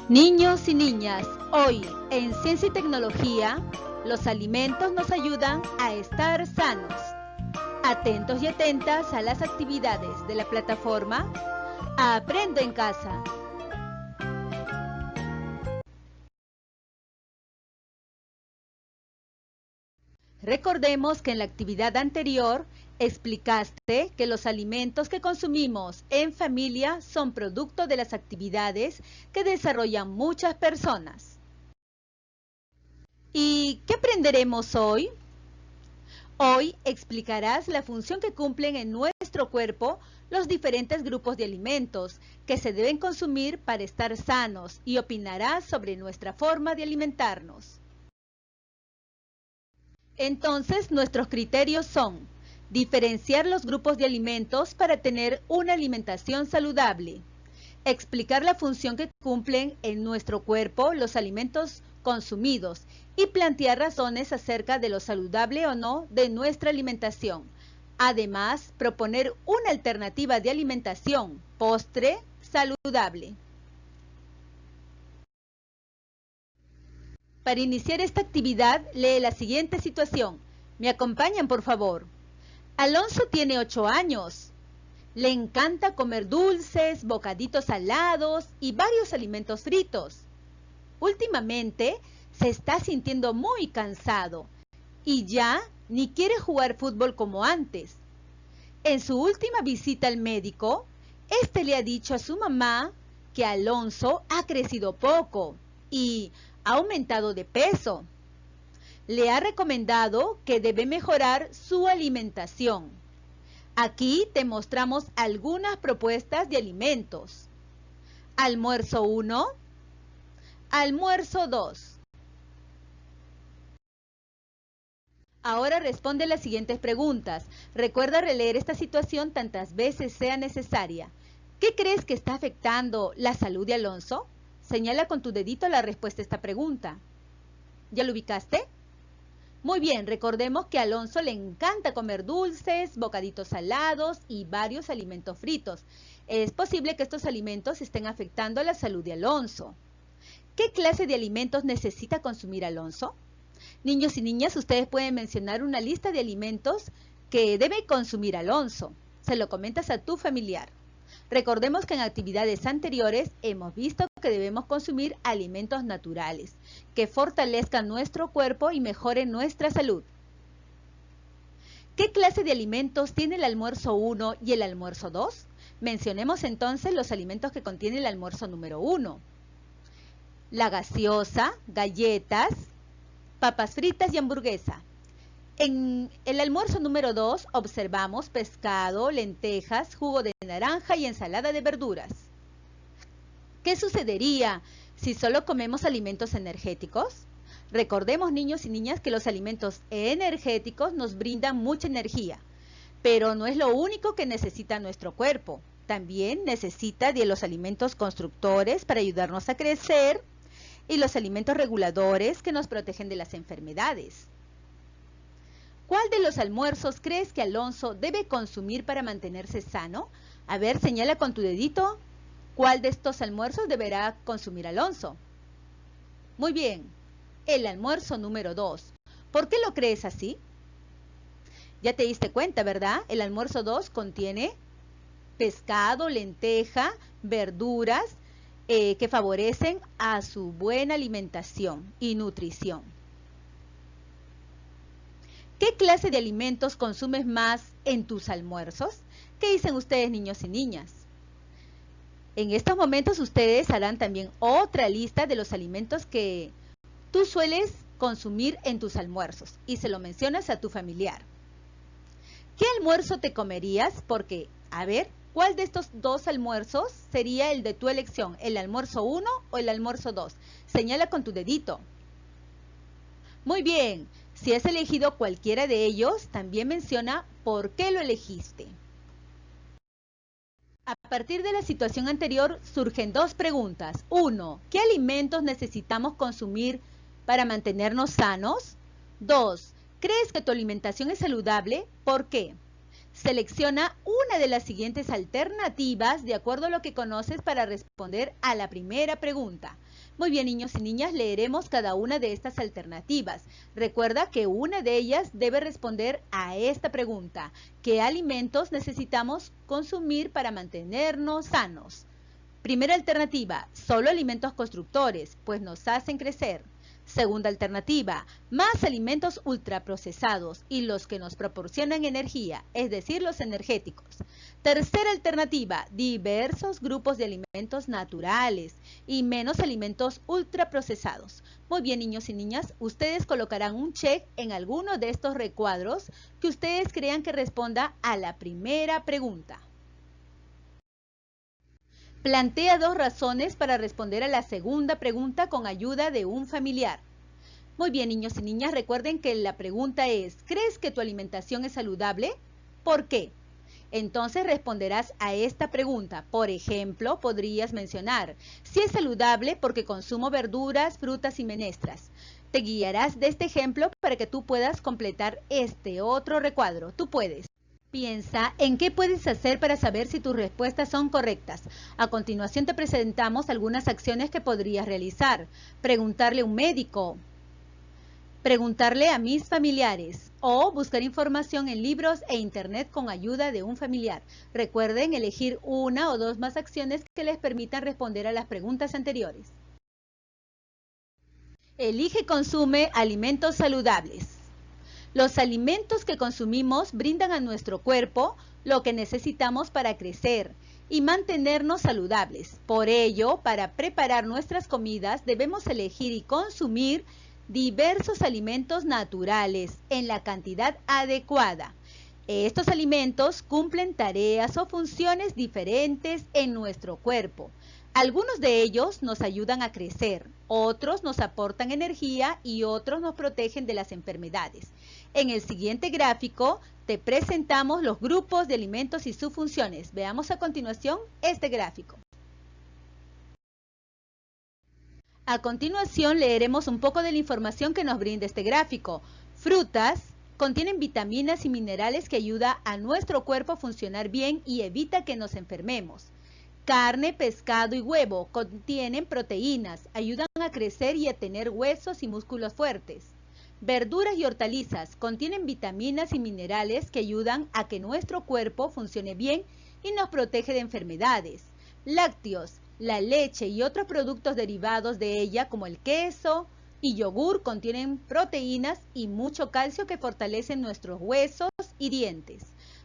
Niños y niñas, hoy en Ciencia y Tecnología, los alimentos nos ayudan a estar sanos. Atentos y atentas a las actividades de la plataforma Aprendo en Casa. Recordemos que en la actividad anterior explicaste que los alimentos que consumimos en familia son producto de las actividades que desarrollan muchas personas. ¿Y qué aprenderemos hoy? Hoy explicarás la función que cumplen en nuestro cuerpo los diferentes grupos de alimentos que se deben consumir para estar sanos y opinarás sobre nuestra forma de alimentarnos. Entonces, nuestros criterios son diferenciar los grupos de alimentos para tener una alimentación saludable, explicar la función que cumplen en nuestro cuerpo los alimentos consumidos y plantear razones acerca de lo saludable o no de nuestra alimentación. Además, proponer una alternativa de alimentación, postre, saludable. Para iniciar esta actividad, lee la siguiente situación. ¿Me acompañan, por favor? Alonso tiene 8 años. Le encanta comer dulces, bocaditos salados y varios alimentos fritos. Últimamente, se está sintiendo muy cansado y ya ni quiere jugar fútbol como antes. En su última visita al médico, este le ha dicho a su mamá que Alonso ha crecido poco y ha aumentado de peso. Le ha recomendado que debe mejorar su alimentación. Aquí te mostramos algunas propuestas de alimentos. Almuerzo 1, almuerzo 2. Ahora responde las siguientes preguntas. Recuerda releer esta situación tantas veces sea necesaria. ¿Qué crees que está afectando la salud de Alonso? Señala con tu dedito la respuesta a esta pregunta. ¿Ya lo ubicaste? Muy bien, recordemos que a Alonso le encanta comer dulces, bocaditos salados y varios alimentos fritos. Es posible que estos alimentos estén afectando la salud de Alonso. ¿Qué clase de alimentos necesita consumir Alonso? Niños y niñas, ustedes pueden mencionar una lista de alimentos que debe consumir Alonso. Se lo comentas a tu familiar. Recordemos que en actividades anteriores hemos visto que debemos consumir alimentos naturales, que fortalezcan nuestro cuerpo y mejoren nuestra salud. ¿Qué clase de alimentos tiene el almuerzo 1 y el almuerzo 2? Mencionemos entonces los alimentos que contiene el almuerzo número 1. La gaseosa, galletas, papas fritas y hamburguesa. En el almuerzo número 2 observamos pescado, lentejas, jugo de naranja y ensalada de verduras. ¿Qué sucedería si solo comemos alimentos energéticos? Recordemos, niños y niñas, que los alimentos energéticos nos brindan mucha energía, pero no es lo único que necesita nuestro cuerpo. También necesita de los alimentos constructores para ayudarnos a crecer y los alimentos reguladores que nos protegen de las enfermedades. ¿Cuál de los almuerzos crees que Alonso debe consumir para mantenerse sano? A ver, señala con tu dedito cuál de estos almuerzos deberá consumir Alonso. Muy bien, el almuerzo número 2. ¿Por qué lo crees así? Ya te diste cuenta, ¿verdad? El almuerzo 2 contiene pescado, lenteja, verduras que favorecen a su buena alimentación y nutrición. ¿Qué clase de alimentos consumes más en tus almuerzos? ¿Qué dicen ustedes, niños y niñas? En estos momentos ustedes harán también otra lista de los alimentos que tú sueles consumir en tus almuerzos y se lo mencionas a tu familiar. ¿Qué almuerzo te comerías? Porque, a ver, ¿cuál de estos dos almuerzos sería el de tu elección? ¿El almuerzo 1 o el almuerzo 2? Señala con tu dedito. Muy bien. Si has elegido cualquiera de ellos, también menciona por qué lo elegiste. A partir de la situación anterior surgen dos preguntas. 1. ¿Qué alimentos necesitamos consumir para mantenernos sanos? 2. ¿Crees que tu alimentación es saludable? ¿Por qué? Selecciona una de las siguientes alternativas de acuerdo a lo que conoces para responder a la primera pregunta. Muy bien, niños y niñas, leeremos cada una de estas alternativas. Recuerda que una de ellas debe responder a esta pregunta: ¿qué alimentos necesitamos consumir para mantenernos sanos? Primera alternativa: solo alimentos constructores, pues nos hacen crecer. Segunda alternativa: más alimentos ultraprocesados y los que nos proporcionan energía, es decir, los energéticos. Tercera alternativa: diversos grupos de alimentos naturales y menos alimentos ultraprocesados. Muy bien, niños y niñas, ustedes colocarán un check en alguno de estos recuadros que ustedes crean que responda a la primera pregunta. Plantea 2 razones para responder a la segunda pregunta con ayuda de un familiar. Muy bien, niños y niñas, recuerden que la pregunta es: ¿crees que tu alimentación es saludable? ¿Por qué? Entonces responderás a esta pregunta. Por ejemplo, podrías mencionar: si es saludable porque consumo verduras, frutas y menestras. Te guiarás de este ejemplo para que tú puedas completar este otro recuadro. Tú puedes. Piensa en qué puedes hacer para saber si tus respuestas son correctas. A continuación te presentamos algunas acciones que podrías realizar. Preguntarle a un médico, preguntarle a mis familiares o buscar información en libros e internet con ayuda de un familiar. Recuerden elegir una o dos más acciones que les permitan responder a las preguntas anteriores. Elige y consume alimentos saludables. Los alimentos que consumimos brindan a nuestro cuerpo lo que necesitamos para crecer y mantenernos saludables. Por ello, para preparar nuestras comidas debemos elegir y consumir diversos alimentos naturales en la cantidad adecuada. Estos alimentos cumplen tareas o funciones diferentes en nuestro cuerpo. Algunos de ellos nos ayudan a crecer, otros nos aportan energía y otros nos protegen de las enfermedades. En el siguiente gráfico te presentamos los grupos de alimentos y sus funciones. Veamos a continuación este gráfico. A continuación leeremos un poco de la información que nos brinda este gráfico. Frutas contienen vitaminas y minerales que ayudan a nuestro cuerpo a funcionar bien y evita que nos enfermemos. Carne, pescado y huevo contienen proteínas, ayudan a crecer y a tener huesos y músculos fuertes. Verduras y hortalizas contienen vitaminas y minerales que ayudan a que nuestro cuerpo funcione bien y nos protege de enfermedades. Lácteos, la leche y otros productos derivados de ella como el queso y yogur contienen proteínas y mucho calcio que fortalecen nuestros huesos y dientes.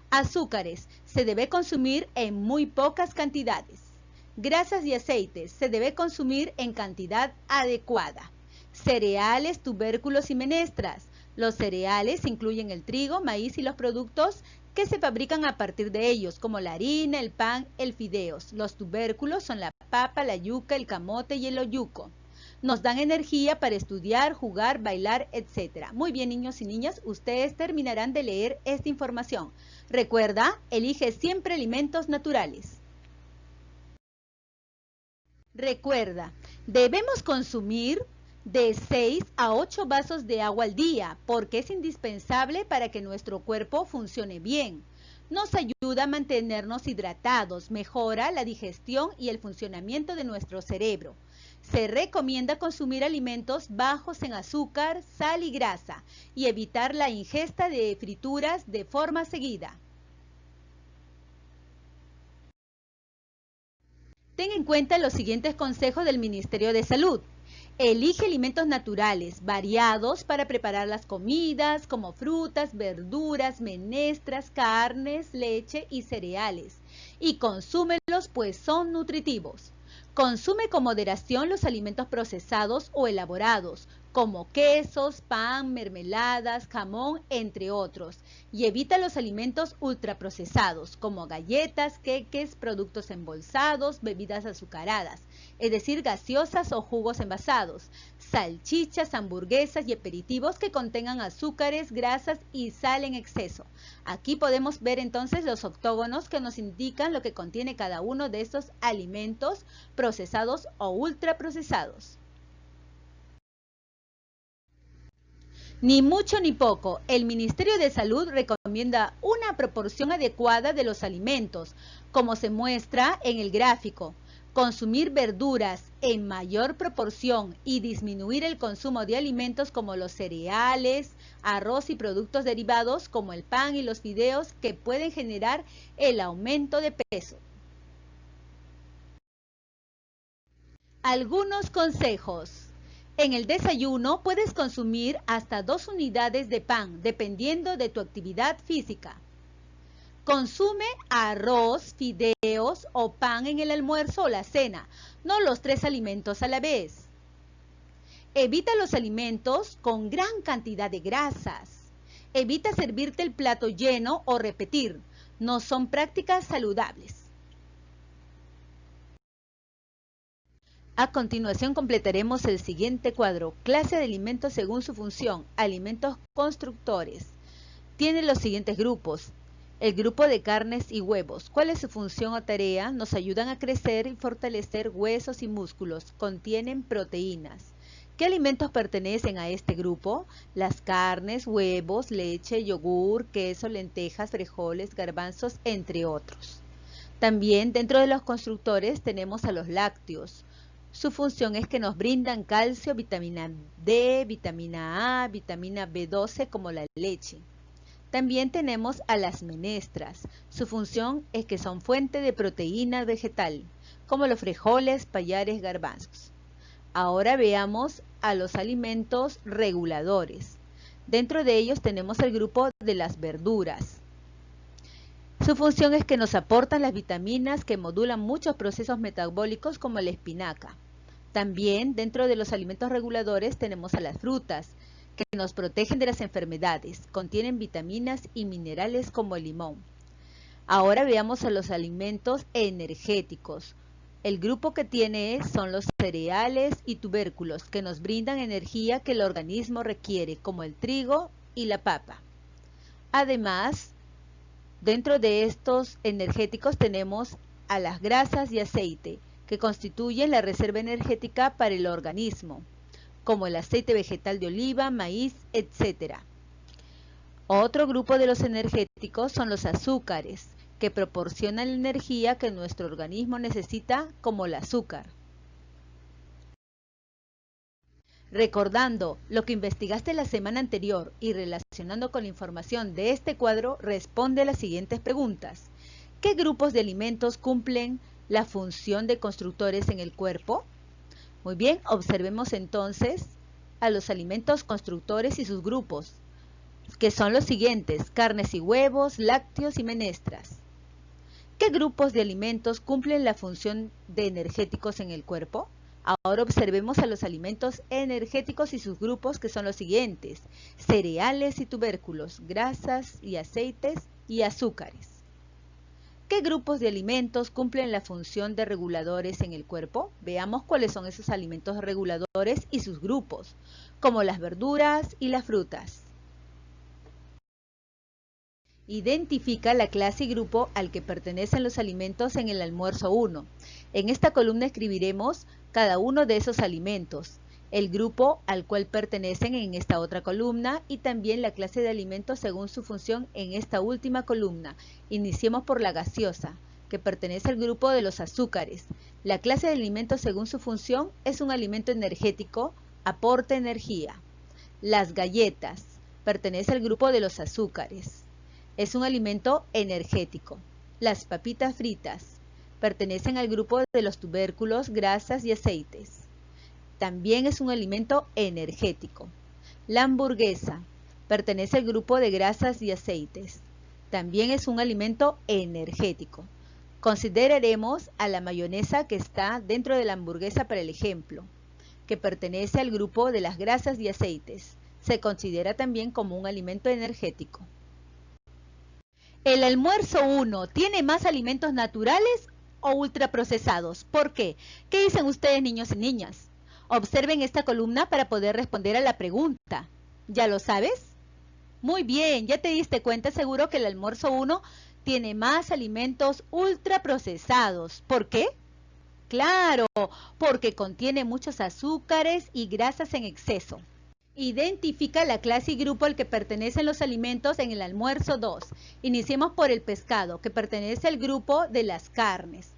Azúcares se debe consumir en muy pocas cantidades. Grasas y aceites se debe consumir en cantidad adecuada. Cereales, tubérculos y menestras. Los cereales incluyen el trigo, maíz y los productos que se fabrican a partir de ellos, como la harina, el pan, el fideos. Los tubérculos son la papa, la yuca, el camote y el oyuco. Nos dan energía para estudiar, jugar, bailar, etc. Muy bien, niños y niñas, ustedes terminarán de leer esta información. Recuerda, elige siempre alimentos naturales. Recuerda, debemos consumir de 6 a 8 vasos de agua al día, porque es indispensable para que nuestro cuerpo funcione bien. Nos ayuda a mantenernos hidratados, mejora la digestión y el funcionamiento de nuestro cerebro. Se recomienda consumir alimentos bajos en azúcar, sal y grasa y evitar la ingesta de frituras de forma seguida. Ten en cuenta los siguientes consejos del Ministerio de Salud. Elige alimentos naturales, variados para preparar las comidas, como frutas, verduras, menestras, carnes, leche y cereales. Y consúmelos pues son nutritivos. Consume con moderación los alimentos procesados o elaborados, como quesos, pan, mermeladas, jamón, entre otros. Y evita los alimentos ultraprocesados, como galletas, queques, productos embolsados, bebidas azucaradas, es decir, gaseosas o jugos envasados, salchichas, hamburguesas y aperitivos que contengan azúcares, grasas y sal en exceso. Aquí podemos ver entonces los octógonos que nos indican lo que contiene cada uno de estos alimentos procesados o ultraprocesados. Ni mucho ni poco, el Ministerio de Salud recomienda una proporción adecuada de los alimentos, como se muestra en el gráfico. Consumir verduras en mayor proporción y disminuir el consumo de alimentos como los cereales, arroz y productos derivados como el pan y los fideos que pueden generar el aumento de peso. Algunos consejos. En el desayuno puedes consumir hasta 2 unidades de pan, dependiendo de tu actividad física. Consume arroz, fideos o pan en el almuerzo o la cena, no los 3 alimentos a la vez. Evita los alimentos con gran cantidad de grasas. Evita servirte el plato lleno o repetir. No son prácticas saludables. A continuación completaremos el siguiente cuadro. Clase de alimentos según su función. Alimentos constructores. Tiene los siguientes grupos. El grupo de carnes y huevos. ¿Cuál es su función o tarea? Nos ayudan a crecer y fortalecer huesos y músculos. Contienen proteínas. ¿Qué alimentos pertenecen a este grupo? Las carnes, huevos, leche, yogur, queso, lentejas, frijoles, garbanzos, entre otros. También dentro de los constructores tenemos a los lácteos. Su función es que nos brindan calcio, vitamina D, vitamina A, vitamina B12 como la leche. También tenemos a las menestras. Su función es que son fuente de proteína vegetal, como los frijoles, pallares, garbanzos. Ahora veamos a los alimentos reguladores. Dentro de ellos tenemos el grupo de las verduras. Su función es que nos aportan las vitaminas que modulan muchos procesos metabólicos como la espinaca. También dentro de los alimentos reguladores tenemos a las frutas, que nos protegen de las enfermedades, contienen vitaminas y minerales como el limón. Ahora veamos a los alimentos energéticos. El grupo que tiene son los cereales y tubérculos, que nos brindan energía que el organismo requiere, como el trigo y la papa. Además, dentro de estos energéticos tenemos a las grasas y aceite, que constituyen la reserva energética para el organismo, como el aceite vegetal de oliva, maíz, etc. Otro grupo de los energéticos son los azúcares, que proporcionan la energía que nuestro organismo necesita, como el azúcar. Recordando lo que investigaste la semana anterior y relacionando con la información de este cuadro, responde a las siguientes preguntas. ¿Qué grupos de alimentos cumplen la función de constructores en el cuerpo? Muy bien, observemos entonces a los alimentos constructores y sus grupos, que son los siguientes: carnes y huevos, lácteos y menestras. ¿Qué grupos de alimentos cumplen la función de energéticos en el cuerpo? Ahora observemos a los alimentos energéticos y sus grupos, que son los siguientes: cereales y tubérculos, grasas y aceites y azúcares. ¿Qué grupos de alimentos cumplen la función de reguladores en el cuerpo? Veamos cuáles son esos alimentos reguladores y sus grupos, como las verduras y las frutas. Identifica la clase y grupo al que pertenecen los alimentos en el almuerzo 1. En esta columna escribiremos cada uno de esos alimentos, el grupo al cual pertenecen en esta otra columna y también la clase de alimentos según su función en esta última columna. Iniciemos por la gaseosa, que pertenece al grupo de los azúcares. La clase de alimentos según su función es un alimento energético, aporta energía. Las galletas, pertenece al grupo de los azúcares. Es un alimento energético. Las papitas fritas pertenecen al grupo de los tubérculos, grasas y aceites. También es un alimento energético. La hamburguesa pertenece al grupo de grasas y aceites. También es un alimento energético. Consideraremos a la mayonesa, que está dentro de la hamburguesa para el ejemplo, que pertenece al grupo de las grasas y aceites. Se considera también como un alimento energético. ¿El almuerzo 1 tiene más alimentos naturales o ultraprocesados? ¿Por qué? ¿Qué dicen ustedes, niños y niñas? Observen esta columna para poder responder a la pregunta. ¿Ya lo sabes? Muy bien, ya te diste cuenta seguro que el almuerzo 1 tiene más alimentos ultraprocesados. ¿Por qué? Claro, porque contiene muchos azúcares y grasas en exceso. Identifica la clase y grupo al que pertenecen los alimentos en el almuerzo 2. Iniciemos por el pescado, que pertenece al grupo de las carnes.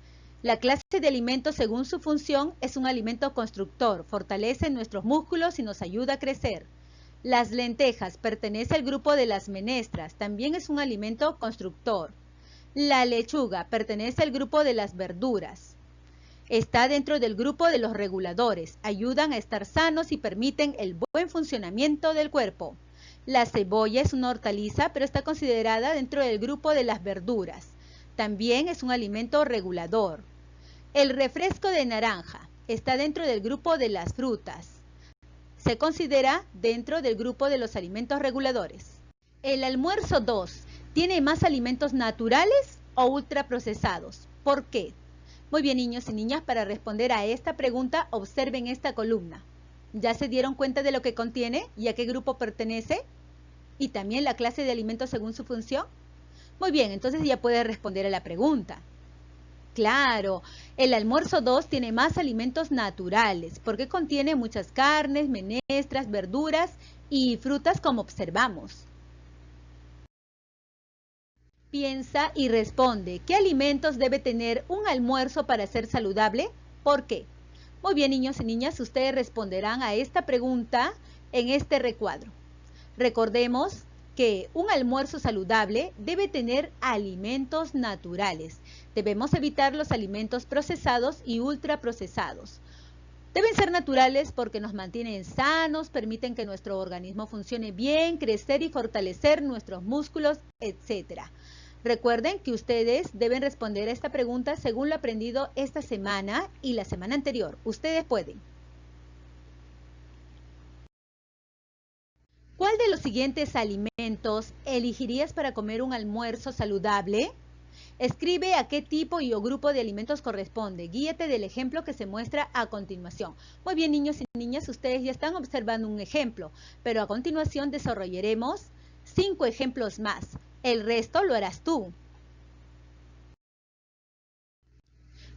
La clase de alimentos según su función es un alimento constructor, fortalece nuestros músculos y nos ayuda a crecer. Las lentejas pertenece al grupo de las menestras, también es un alimento constructor. La lechuga pertenece al grupo de las verduras. Está dentro del grupo de los reguladores, ayudan a estar sanos y permiten el buen funcionamiento del cuerpo. La cebolla es una hortaliza, pero está considerada dentro del grupo de las verduras. También es un alimento regulador. El refresco de naranja está dentro del grupo de las frutas. Se considera dentro del grupo de los alimentos reguladores. El almuerzo 2, ¿tiene más alimentos naturales o ultraprocesados? ¿Por qué? Muy bien, niños y niñas, para responder a esta pregunta, observen esta columna. ¿Ya se dieron cuenta de lo que contiene y a qué grupo pertenece? Y también la clase de alimentos según su función. Muy bien, entonces ya puede responder a la pregunta. Claro, el almuerzo 2 tiene más alimentos naturales porque contiene muchas carnes, menestras, verduras y frutas como observamos. Piensa y responde, ¿qué alimentos debe tener un almuerzo para ser saludable? ¿Por qué? Muy bien, niños y niñas, ustedes responderán a esta pregunta en este recuadro. Recordemos que un almuerzo saludable debe tener alimentos naturales. Debemos evitar los alimentos procesados y ultraprocesados. Deben ser naturales porque nos mantienen sanos, permiten que nuestro organismo funcione bien, crecer y fortalecer nuestros músculos, etc. Recuerden que ustedes deben responder a esta pregunta según lo aprendido esta semana y la semana anterior. Ustedes pueden. ¿Cuál de los siguientes alimentos elegirías para comer un almuerzo saludable? Escribe a qué tipo y o grupo de alimentos corresponde. Guíate del ejemplo que se muestra a continuación. Muy bien, niños y niñas, ustedes ya están observando un ejemplo, pero a continuación desarrollaremos 5 ejemplos más. El resto lo harás tú.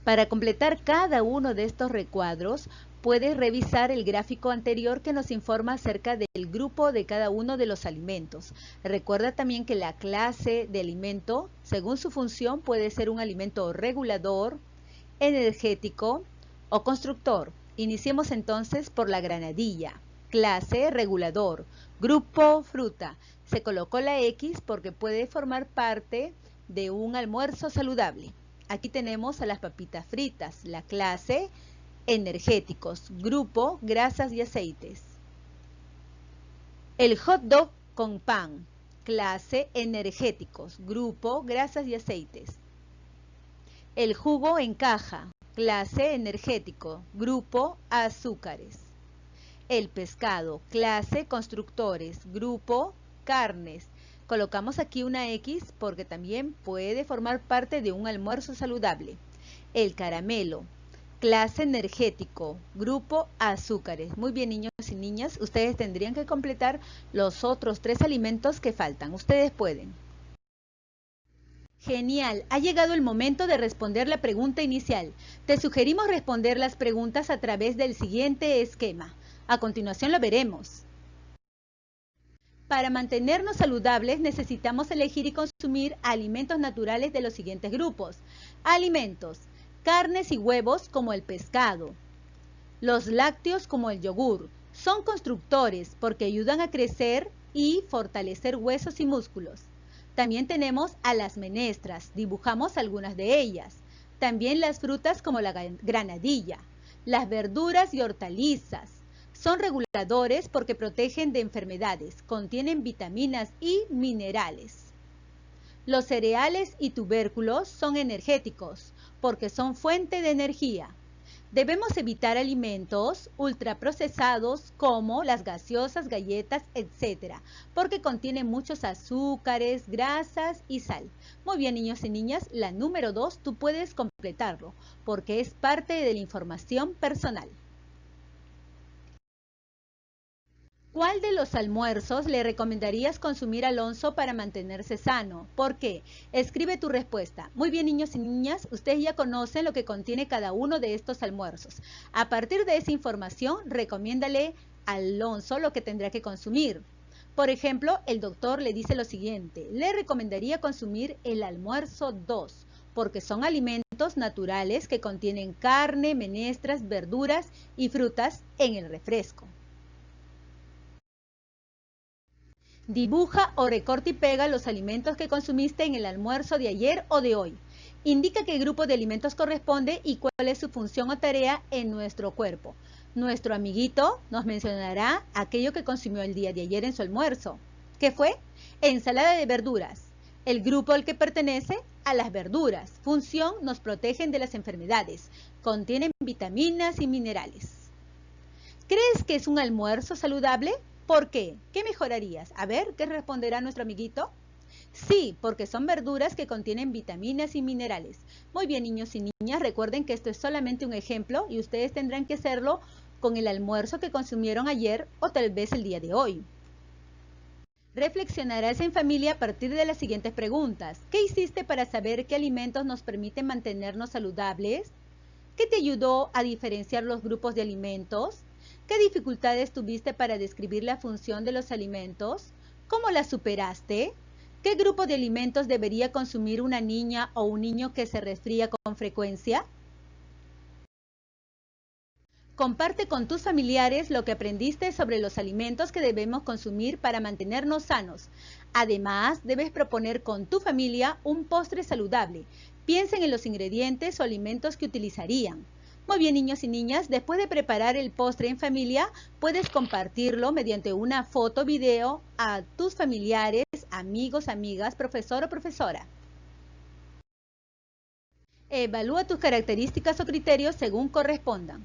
Para completar cada uno de estos recuadros, puedes revisar el gráfico anterior que nos informa acerca del grupo de cada uno de los alimentos. Recuerda también que la clase de alimento, según su función, puede ser un alimento regulador, energético o constructor. Iniciemos entonces por la granadilla. Clase regulador, grupo fruta. Se colocó la X porque puede formar parte de un almuerzo saludable. Aquí tenemos a las papitas fritas, la clase energéticos, grupo grasas y aceites. El hot dog con pan, clase energéticos, grupo grasas y aceites. El jugo en caja, clase energético, grupo azúcares. El pescado, clase constructores, grupo carnes. Colocamos aquí una X porque también puede formar parte de un almuerzo saludable. El caramelo, clase energético, grupo azúcares. Muy bien, niños y niñas, ustedes tendrían que completar los otros 3 alimentos que faltan. Ustedes pueden. Genial, ha llegado el momento de responder la pregunta inicial. Te sugerimos responder las preguntas a través del siguiente esquema. A continuación lo veremos. Para mantenernos saludables necesitamos elegir y consumir alimentos naturales de los siguientes grupos. Alimentos: carnes y huevos como el pescado. Los lácteos como el yogur. Son constructores porque ayudan a crecer y fortalecer huesos y músculos. También tenemos a las menestras, dibujamos algunas de ellas. También las frutas como la granadilla. Las verduras y hortalizas. Son reguladores porque protegen de enfermedades, contienen vitaminas y minerales. Los cereales y tubérculos son energéticos porque son fuente de energía. Debemos evitar alimentos ultraprocesados como las gaseosas, galletas, etc., porque contienen muchos azúcares, grasas y sal. Muy bien, niños y niñas, la número 2 tú puedes completarlo porque es parte de la información personal. ¿Cuál de los almuerzos le recomendarías consumir a Alonso para mantenerse sano? ¿Por qué? Escribe tu respuesta. Muy bien, niños y niñas, ustedes ya conocen lo que contiene cada uno de estos almuerzos. A partir de esa información, recomiéndale a Alonso lo que tendrá que consumir. Por ejemplo, el doctor le dice lo siguiente: le recomendaría consumir el almuerzo 2, porque son alimentos alimentos naturales que contienen carne, menestras, verduras y frutas en el refresco. Dibuja o recorta y pega los alimentos que consumiste en el almuerzo de ayer o de hoy. Indica qué grupo de alimentos corresponde y cuál es su función o tarea en nuestro cuerpo. Nuestro amiguito nos mencionará aquello que consumió el día de ayer en su almuerzo. ¿Qué fue? Ensalada de verduras. El grupo al que pertenece, a las verduras. Función, nos protegen de las enfermedades. Contienen vitaminas y minerales. ¿Crees que es un almuerzo saludable? ¿Por qué? ¿Qué mejorarías? A ver, ¿qué responderá nuestro amiguito? Sí, porque son verduras que contienen vitaminas y minerales. Muy bien, niños y niñas, recuerden que esto es solamente un ejemplo y ustedes tendrán que hacerlo con el almuerzo que consumieron ayer o tal vez el día de hoy. Reflexionarás en familia a partir de las siguientes preguntas. ¿Qué hiciste para saber qué alimentos nos permiten mantenernos saludables? ¿Qué te ayudó a diferenciar los grupos de alimentos? ¿Qué dificultades tuviste para describir la función de los alimentos? ¿Cómo las superaste? ¿Qué grupo de alimentos debería consumir una niña o un niño que se resfría con frecuencia? Comparte con tus familiares lo que aprendiste sobre los alimentos que debemos consumir para mantenernos sanos. Además, debes proponer con tu familia un postre saludable. Piensen en los ingredientes o alimentos que utilizarían. Muy bien, niños y niñas, después de preparar el postre en familia, puedes compartirlo mediante una foto o video a tus familiares, amigos, amigas, profesor o profesora. Evalúa tus características o criterios según correspondan.